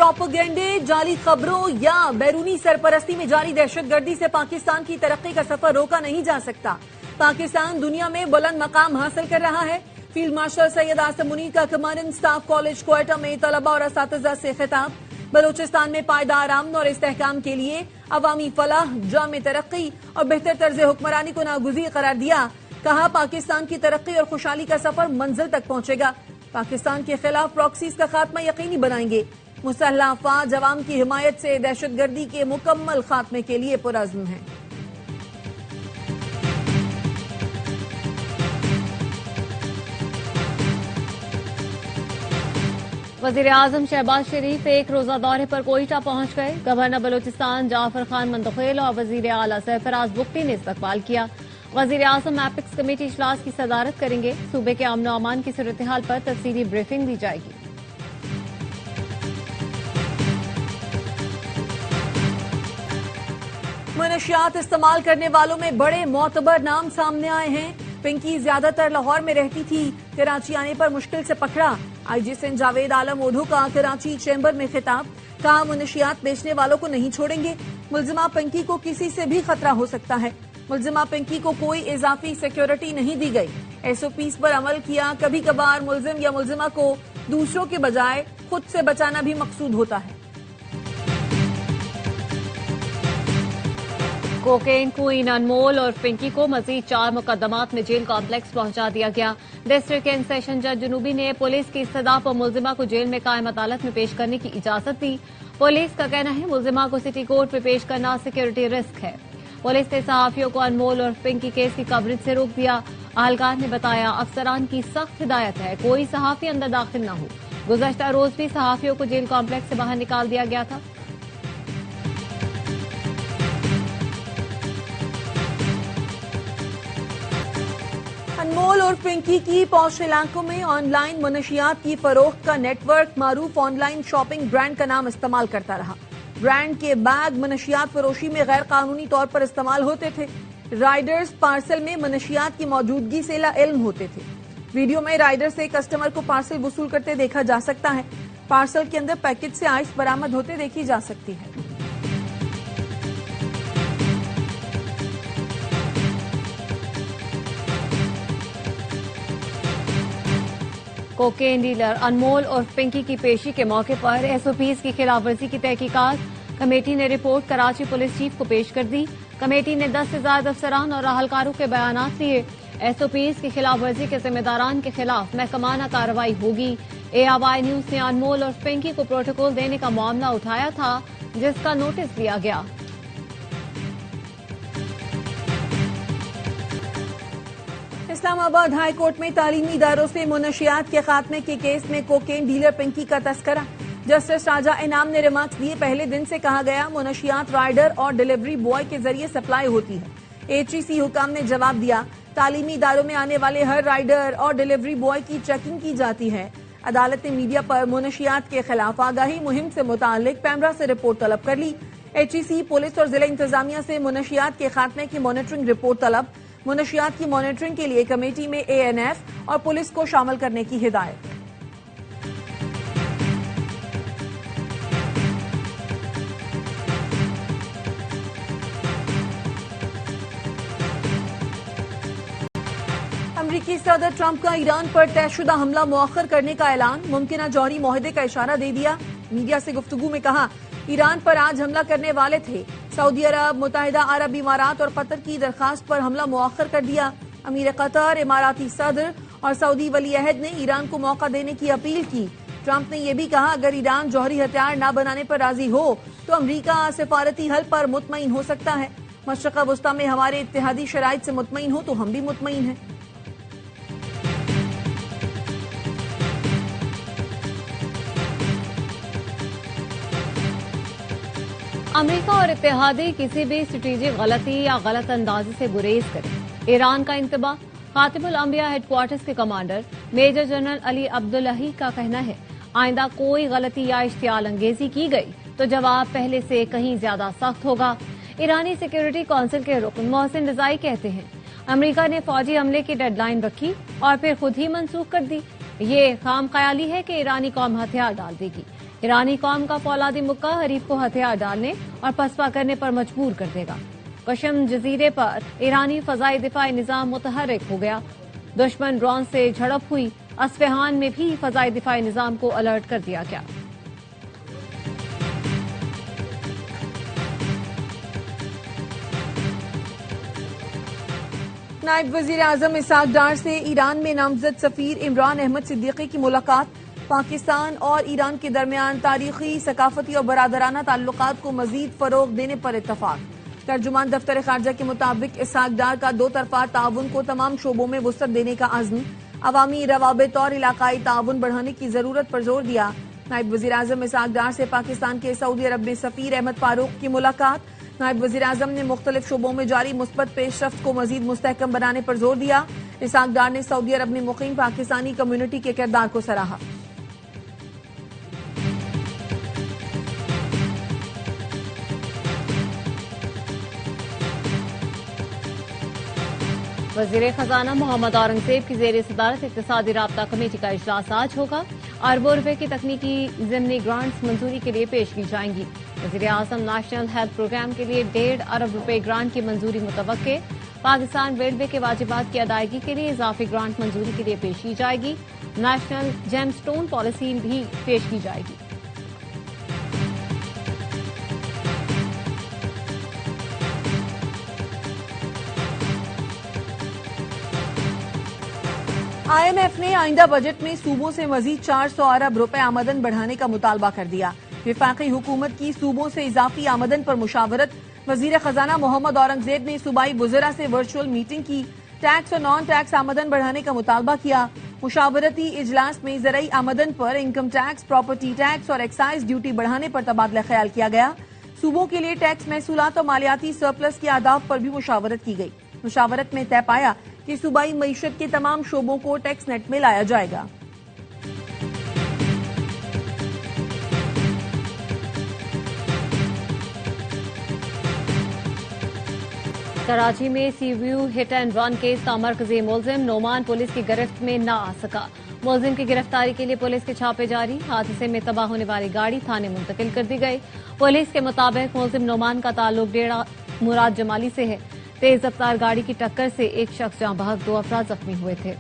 प्रोपेगेंडे, जाली खबरों या बैरूनी सरपरस्ती में जारी दहशतगर्दी से पाकिस्तान की तरक्की का सफर रोका नहीं जा सकता। पाकिस्तान दुनिया में बुलंद मकाम हासिल कर रहा है। फील्ड मार्शल सैयद आसिम मुनीर का कमांडेंट स्टाफ कॉलेज क्वेटा में तलबा और असातिज़ा से खिताब। बलूचिस्तान में पायदार अमन और इस्तेहकाम के लिए अवामी फलाह, जामे तरक्की और बेहतर तर्ज हुक्मरानी को नागुज़ीर करार दिया। कहा, पाकिस्तान की तरक्की और खुशहाली का सफर मंजिल तक पहुंचेगा। पाकिस्तान के खिलाफ प्रॉक्सीज का खात्मा यकीनी बनाएंगे। मुसल्लह अफवाज अवाम की हिमायत से दहशतगर्दी के मुकम्मल खात्मे के लिए पुरअज़्म है। वज़ीर आज़म शहबाज शरीफ एक रोजा दौरे पर कोयटा पहुंच गए। गवर्नर बलूचिस्तान जाफर खान मंतखेल और वज़ीर आला सरफराज बुख्ती ने इस्तकबाल किया। वज़ीर आज़म एपिक्स कमेटी इजलास की सदारत करेंगे। सूबे के अमन और अमान की सूरत हाल पर तफसीली ब्रीफिंग दी जाएगी। मनशियात इस्तेमाल करने वालों में बड़े मोतबर नाम सामने आए हैं। पिंकी ज्यादातर लाहौर में रहती थी, कराची आने पर मुश्किल से पकड़ा। आईजी सिंध जावेद आलम ओढ़ू का कराची चैम्बर में खिताब। कहा, मनशियात बेचने वालों को नहीं छोड़ेंगे। मुलजिमा पिंकी को किसी से भी खतरा हो सकता है। मुलजिमा पिंकी को कोई इजाफी सिक्योरिटी नहीं दी गई। एसओपीज पर अमल किया। कभी कभार मुलजिम या मुलजिमा को दूसरों के बजाय खुद से बचाना भी मकसूद होता है। कोकेन क्वीन अनमोल और पिंकी को मजीद 4 मुकदमात में जेल कॉम्प्लेक्स पहुंचा दिया गया। डिस्ट्रिक्ट एंड सेशन जज जुनूबी ने पुलिस की इस्तदा पर मुलजिमा को जेल में कायम अदालत में पेश करने की इजाजत दी। पुलिस का कहना है, मुलजिमा को सिटी कोर्ट में पेश करना सिक्योरिटी रिस्क है। पुलिस ने सहाफियों को अनमोल और पिंकी केस की कवरेज से रोक दिया। अहलकार ने बताया, अफसरान की सख्त हिदायत है कोई सहाफी अंदर दाखिल न हो। गुज़श्ता रोज भी सहाफियों को जेल कॉम्प्लेक्स से बाहर निकाल दिया गया था। अनमोल और पिंकी की पौश इलाकों में ऑनलाइन मनशियात की फरोख्त का नेटवर्क मारूफ ऑनलाइन शॉपिंग ब्रांड का नाम इस्तेमाल करता रहा। ब्रांड के बैग मनशियात फरोशी में गैर कानूनी तौर पर इस्तेमाल होते थे। राइडर्स पार्सल में मनशियात की मौजूदगी से इल्म होते थे। वीडियो में राइडर से कस्टमर को पार्सल वसूल करते देखा जा सकता है। पार्सल के अंदर पैकेट से आइस बरामद होते देखी जा सकती है। कोकेन डीलर अनमोल और पिंकी की पेशी के मौके पर एसओपीज की खिलाफवर्जी की तहकीकात। कमेटी ने रिपोर्ट कराची पुलिस चीफ को पेश कर दी। कमेटी ने 10 से ज्यादा अफसरान और अहलकारों के बयानात लिए। एसओपीज की खिलाफवर्जी के जिम्मेदारान के खिलाफ महकमाना कार्रवाई होगी। एआवाई न्यूज ने अनमोल और पिंकी को प्रोटोकॉल देने का मामला उठाया था, जिसका नोटिस लिया गया। इस्लामाबाद हाई कोर्ट में तालीमी इदारों से मुनशियात के खात्मे के केस में कोकेन डीलर पिंकी का तस्करा। जस्टिस राजा इनाम ने रिमार्क्स दिए। पहले दिन से कहा गया, मुनशियात राइडर और डिलीवरी बॉय के जरिए सप्लाई होती है। एचईसी हुकाम ने जवाब दिया, तालीमी इदारों में आने वाले हर राइडर और डिलीवरी बॉय की चेकिंग की जाती है। अदालत ने मीडिया पर मुनशियात के खिलाफ आगाही मुहिम से मुतालिक पैमरा से रिपोर्ट तलब कर ली। एचईसी, पुलिस और जिला इंतजामिया से मुनशियात के खात्मे की मॉनिटरिंग रिपोर्ट तलब। मुनशियात की मॉनिटरिंग के लिए कमेटी में एएनएफ और पुलिस को शामिल करने की हिदायत। अमरीकी सदर ट्रंप का ईरान पर तयशुदा हमला मुअख्खर करने का ऐलान। मुमकिन जौहरी मुआहदे का इशारा दे दिया। मीडिया से गुफ्तगू में कहा, ईरान पर आज हमला करने वाले थे। सऊदी अरब, मुत्तहिदा अरब इमारात और कतर की दरखास्त पर हमला मुअख्खर कर दिया। अमीर कतर, इमाराती सदर और सऊदी वली अहद ने ईरान को मौका देने की अपील की। ट्रंप ने यह भी कहा, अगर ईरान जौहरी हथियार न बनाने पर राजी हो तो अमरीका सिफारती हल पर मुतमईन हो सकता है। मशरक़ वस्ता में हमारे इत्तेहादी शराइत से मुतमईन हो तो हम भी मुतमईन हैं। अमेरिका और इत्तेहादी किसी भी स्ट्रेटेजिक गलती या गलत अंदाजी से गुरेज करें। ईरान का इंतबा। खातिमुल अंबिया हेडक्वार्टर्स के commander major general Ali Abdollahi का कहना है, आइंदा कोई गलती या इश्तियाल अंगेजी की गई तो जवाब पहले से कहीं ज्यादा सख्त होगा। ईरानी सिक्योरिटी काउंसिल के रुकन मोहसिन रजाई कहते हैं, अमेरिका ने फौजी हमले की डेडलाइन रखी और फिर खुद ही मंसूख कर दी। یہ خام خیالی ہے کہ ایرانی قوم ہتھیار ڈال دے گی۔ ایرانی قوم کا فولادی مکہ حریف کو ہتھیار ڈالنے اور پسپا کرنے پر مجبور کر دے گا۔ قشم جزیرے پر ایرانی فضائی دفاعی نظام متحرک ہو گیا۔ دشمن ڈرون سے جھڑپ ہوئی۔ اصفہان میں بھی فضائی دفاعی نظام کو الرٹ کر دیا گیا۔ نائب وزیر اعظم اسحاق ڈار سے ایران میں نامزد سفیر عمران احمد صدیقی کی ملاقات۔ پاکستان اور ایران کے درمیان تاریخی، ثقافتی اور برادرانہ تعلقات کو مزید فروغ دینے پر اتفاق۔ ترجمان دفتر خارجہ کے مطابق اسحاق ڈار کا دو طرفہ تعاون کو تمام شعبوں میں وسعت دینے کا عزم، عوامی روابط اور علاقائی تعاون بڑھانے کی ضرورت پر زور دیا۔ نائب وزیر اعظم اسحاق ڈار سے پاکستان کے سعودی عرب میں سفیر احمد فاروق کی ملاقات۔ نائب وزیر اعظم نے مختلف شعبوں میں جاری مثبت پیش رفت کو مزید مستحکم بنانے پر زور دیا۔ اسحاق ڈار نے سعودی عرب میں مقیم پاکستانی کمیونٹی کے کردار کو سراہا۔ وزیر خزانہ محمد اورنگزیب کی زیر صدارت اقتصادی رابطہ کمیٹی کا اجلاس آج ہوگا۔ اربوں روپے کی تکنیکی ضمنی گرانٹس منظوری کے لیے پیش کی جائیں گی۔ وزیر اعظم نیشنل ہیلتھ پروگرام کے لیے 1.5 ارب روپے گرانٹ کی منظوری متوقع۔ پاکستان ریلوے کے واجبات کی ادائیگی کے لیے اضافی گرانٹ منظوری کے لیے پیش کی جائے گی۔ نیشنل جیم سٹون پالیسی بھی پیش کی جائے گی۔ آئی ایم ایف نے آئندہ بجٹ میں صوبوں سے مزید 400 ارب روپے آمدن بڑھانے کا مطالبہ کر دیا۔ وفاقی حکومت کی صوبوں سے اضافی آمدن پر مشاورت۔ وزیر خزانہ محمد اورنگزیب نے صوبائی وزراء سے ورچوئل میٹنگ کی۔ ٹیکس اور نان ٹیکس آمدن بڑھانے کا مطالبہ کیا۔ مشاورتی اجلاس میں زرعی آمدن پر انکم ٹیکس، پراپرٹی ٹیکس اور ایکسائز ڈیوٹی بڑھانے پر تبادلہ خیال کیا گیا۔ صوبوں کے لیے ٹیکس محصولات اور مالیاتی سرپلس کے اہداف پر بھی مشاورت کی گئی۔ مشاورت میں طے پایا کہ صوبائی معیشت کے تمام شعبوں کو ٹیکس نیٹ میں لایا جائے گا۔ کراچی میں sea view hit and run case کا مرکزی ملزم نعمان پولیس کی گرفت میں نہ آ سکا۔ ملزم کی گرفتاری کے لیے پولیس کے چھاپے جاری۔ حادثے میں تباہ ہونے والی گاڑی تھانے منتقل کر دی گئی۔ پولیس کے مطابق ملزم نعمان کا تعلق ڈیرہ مراد جمالی سے ہے۔ تیز رفتار گاڑی کی ٹکر سے ایک شخص جاں بحق، 2 افراد زخمی ہوئے تھے۔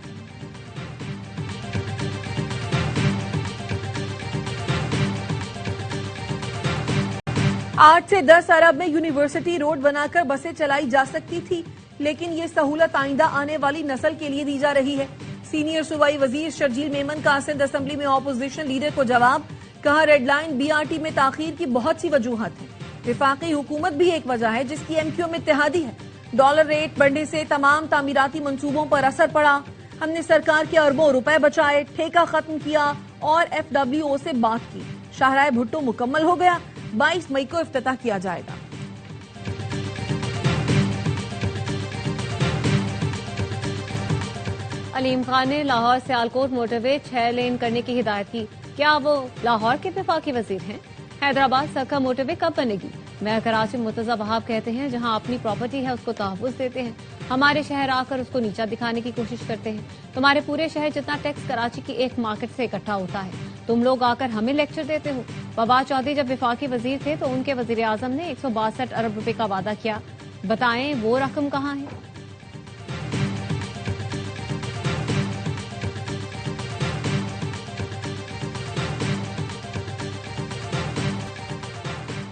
آٹھ سے 10 ارب میں یونیورسٹی روڈ بنا کر بسیں چلائی جا سکتی تھی، لیکن یہ سہولت آئندہ آنے والی نسل کے لیے دی جا رہی ہے۔ سینئر صوبائی وزیر شرجیل میمن کا سندھ اسمبلی میں اپوزیشن لیڈر کو جواب۔ کہا red line B R T میں تاخیر کی بہت سی وجوہات ہیں۔ وفاقی حکومت بھی ایک وجہ ہے جس کی ایم کیو ایم اتحادی ہے۔ ڈالر ریٹ بڑھنے سے تمام تعمیراتی منصوبوں پر اثر پڑا۔ ہم نے سرکار کے اربوں روپے بچائے، ٹھیکہ ختم کیا اور ایف ڈبلیو او سے بات کی۔ شاہراہ بھٹو مکمل ہو گیا، 22 مئی کو افتتاح کیا جائے گا۔ علیم خان نے لاہور سیالکوٹ موٹر وے 6 لین کرنے کی ہدایت کی۔ کیا وہ لاہور کے وفاقی وزیر ہیں؟ حیدرآباد سرکہ موٹر وے کب بنے گی؟ میئر کراچی مرتضی وہاب کہتے ہیں جہاں اپنی پراپرٹی ہے اس کو تحفظ دیتے ہیں، ہمارے شہر آ کر اس کو نیچا دکھانے کی کوشش کرتے ہیں۔ تمہارے پورے شہر جتنا ٹیکس کراچی کی ایک مارکیٹ سے اکٹھا ہوتا ہے، تم لوگ آ کر ہمیں لیکچر دیتے ہو۔ فواد چودھری جب وفاقی وزیر تھے تو ان کے وزیر اعظم نے 162 ارب روپے کا وعدہ کیا، بتائیں وہ رقم کہاں ہے؟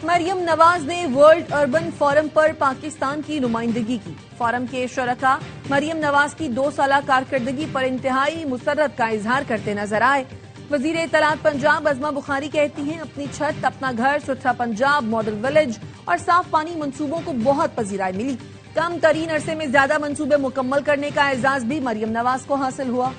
مریم نواز نے ورلڈ اربن فورم پر پاکستان کی نمائندگی کی۔ فورم کے شرکاء مریم نواز کی 2 سالہ کارکردگی پر انتہائی مسرت کا اظہار کرتے نظر آئے۔ وزیر اطلاعات پنجاب عظمہ بخاری کہتی ہیں اپنی چھت، اپنا گھر، ستھرا پنجاب، ماڈل ولیج اور صاف پانی منصوبوں کو بہت پذیرائی ملی۔ کم ترین عرصے میں زیادہ منصوبے مکمل کرنے کا اعزاز بھی مریم نواز کو حاصل ہوا۔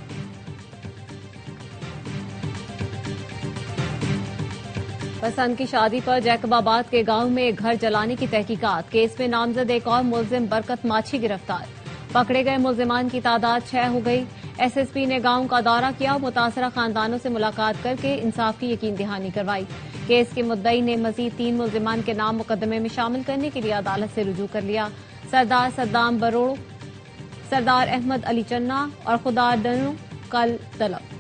پسند کی شادی پر جیکب آباد کے گاؤں میں ایک گھر جلانے کی تحقیقات۔ کیس میں نامزد ایک اور ملزم برکت ماچھی گرفتار۔ پکڑے گئے ملزمان کی تعداد 6 ہو گئی۔ ایس ایس پی نے گاؤں کا دورہ کیا اور متاثرہ خاندانوں سے ملاقات کر کے انصاف کی یقین دہانی کروائی۔ کیس کے مدعی نے مزید 3 ملزمان کے نام مقدمے میں شامل کرنے کے لیے عدالت سے رجوع کر لیا۔ سردار صدام بروڑ، سردار احمد علی چنا اور خدا ڈنو کل طلب۔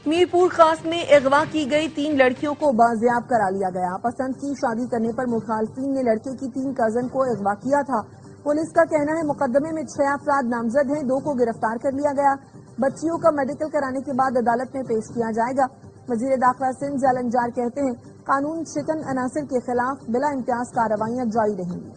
मीरपुर खास में अगवा की गई 3 लड़कियों को बाजियाब करा लिया गया। पसंद की शादी करने पर मुखालफिन ने लड़के की 3 कजन को अगवा किया था। पुलिस का कहना है मुकदमे में 6 अफराद नामजद हैं, 2 को गिरफ्तार कर लिया गया। बच्चियों का मेडिकल कराने के बाद अदालत में पेश किया जाएगा। वजीर दाखिला सिंध जालंजार कहते हैं कानून शिकन अनासर के खिलाफ बिला इम्तियाज कार्रवाइयां जारी रहेंगी।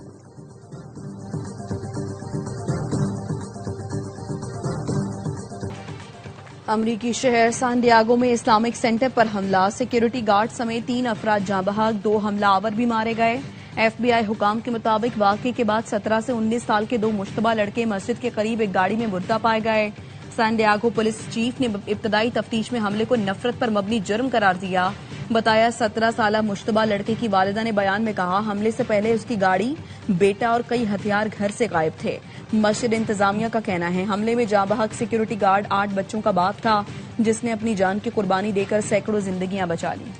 अमरीकी शहर सैन डिएगो में इस्लामिक सेंटर पर हमला, सिक्योरिटी गार्ड समेत 3 अफराद जाँ बहक, 2 हमलावर भी मारे गए। FBI हुकाम के मुताबिक वाक़े के बाद 17 से 19 साल के 2 मुश्तबा लड़के मस्जिद के करीब एक गाड़ी में मुर्दा पाए गए। सैन डिएगो पुलिस चीफ ने इब्तदाई तफ्तीश में हमले को नफरत पर मबनी जुर्म करार दिया। बताया 17 साला मुश्तबा लड़के की वालिदा ने बयान में कहा हमले से पहले उसकी गाड़ी, बेटा और कई हथियार घर से गायब थे। मस्जिद इंतजामिया का कहना है हमले में जाँ बहक सिक्योरिटी गार्ड 8 बच्चों का बाप था, जिसने अपनी जान की कुर्बानी देकर सैकड़ों जिंदगियां बचा ली।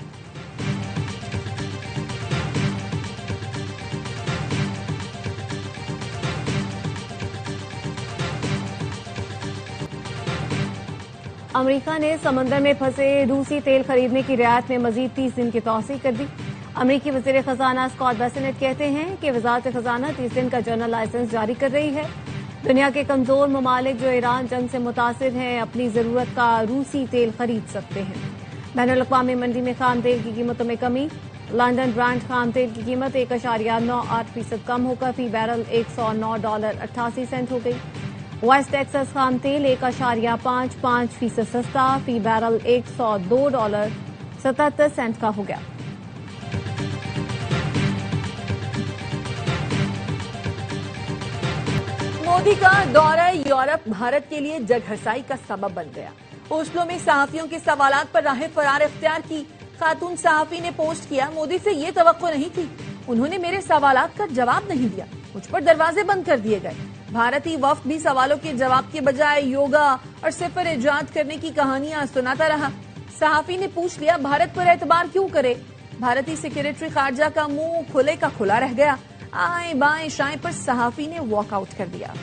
अमेरिका ने समंदर में फंसे रूसी तेल खरीदने की रियायत में मजीद 30 दिन की तौसीह कर दी। अमेरिकी वजीर खजाना स्कॉट बेसेनेट कहते हैं कि वजारत खजाना 30 दिन का जनरल लाइसेंस जारी कर रही है। दुनिया के कमजोर ममालिक जो ईरान जंग से मुतासिर हैं अपनी जरूरत का रूसी तेल खरीद सकते हैं। बैनुल अक़वामी मंडी में खाम तेल की कीमतों में कमी। लंदन ब्रांड खाम तेल की कीमत 1.98% कम होकर फी बैरल $109.88 हो गई। वेस्ट टेक्सास खाम तेल 1.55% सस्ता, फी बैरल $102.77 का हो गया। मोदी का दौरा यूरोप भारत के लिए जगहसाई का सबब बन गया। ओस्लो में सहाफियों के सवालात पर राह फरार इख्तियार की खातून सहाफी ने पोस्ट किया, मोदी से ये तवक्को नहीं थी, उन्होंने मेरे सवालात का जवाब नहीं दिया, मुझ पर दरवाजे बंद कर दिए गए। भारतीय वफ्द भी सवालों के जवाब के बजाय योगा और सिफर इजाद करने की कहानियां सुनाता रहा। सहाफी ने पूछ लिया भारत पर एतबार क्यों करे। भारतीय सेक्रेटरी खारजा का मुंह खुले का खुला रह गया। आए बाएं शाएं पर सहाफी ने वॉकआउट कर दिया।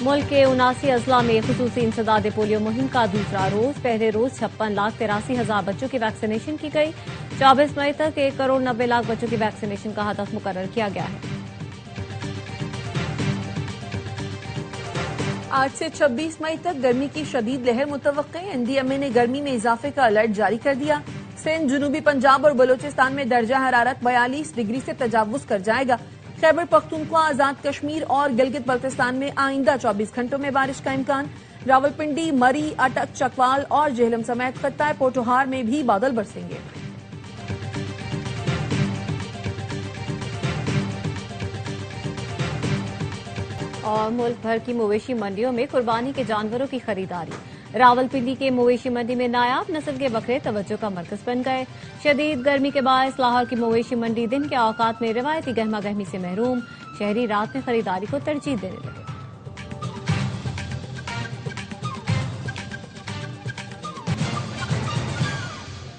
मुल्क के 79 अजला में खुसूसी इंसदाद पोलियो मुहिम का दूसरा रोज। पहले रोज 56,83,000 बच्चों की वैक्सीनेशन की गई। 24 मई तक 1,90,00,000 बच्चों की वैक्सीनेशन का हदफ मुकर्रर किया गया है। आज से 26 मई तक गर्मी की शदीद लहर मुतवक्के। NDMA ने गर्मी में इजाफे का अलर्ट जारी कर दिया। सिंध, जनूबी पंजाब और बलोचिस्तान में दर्जा हरारत 42 डिग्री से तजावुज कर जाएगा। खैबर पख्तूनख्वा, आजाद कश्मीर और गिलगित बल्तिस्तान में आइंदा 24 घंटों में बारिश का इम्कान। रावलपिंडी, मरी, अटक, चकवाल और जेहलम समेत खत्ता पोठोहार में भी बादल बरसेंगे। और मुल्क भर की मवेशी मंडियों में कुर्बानी के जानवरों की खरीदारी। रावलपिंडी के मवेशी मंडी में नायाब नस्ल के बकरे तवज्जो का मरकज बन गए। शदीद गर्मी के बायस लाहौर की मवेशी मंडी दिन के औकात में रिवायती गहमा गहमी से महरूम। शहरी रात में खरीदारी को तरजीह देने लगे।